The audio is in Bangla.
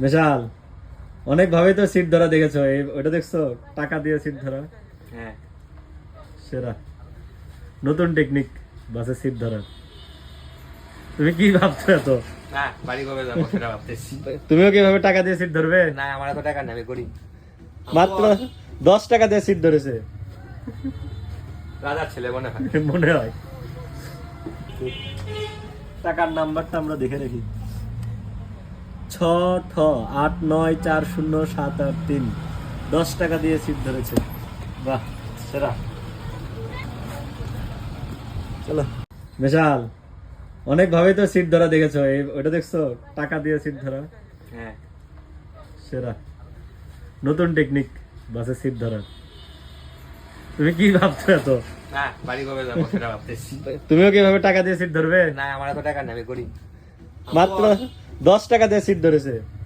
বিশাল অনেক ভাবে তো সিট ধরা দেখেছো, ওটা দেখছো টাকা দিয়ে সিট ধরা। হ্যাঁ সেরা নতুন টেকনিক বাসে সিট ধরার। তুমি কি ভাবছো এত? না বাড়ি কবে যাবো সেটা ভাবতেছি। তুমিও কিভাবে টাকা দিয়ে সিট ধরবে? না আমার এত টাকা নেই, আমি করি মাত্র 10 টাকা দিয়ে সিট ধরেছে রাজার ছেলে মনে হয়। মনে হয়। টাকার নাম্বারটা আমরা দেখে রাখি, 6ঠ8940783। 10 টাকা দিয়ে সিট ধরেছে। বাহ সেরা। চলো বিশাল অনেক ভাবে তো সিট ধরা দেখেছো, ওটা দেখছো টাকা দিয়ে সিট ধরা। হ্যাঁ সেরা নতুন টেকনিক বাসে সিট ধরার। তুমি কি ভাবছো এত? না বাড়ি কবে যাবো সেটা ভাবতেছি। তুমিও কিভাবে টাকা দিয়ে সিট ধরবে? না আমার এত টাকা নেই, আমি করি মাত্র 10 টাকা দিয়ে সিট ধরেছে।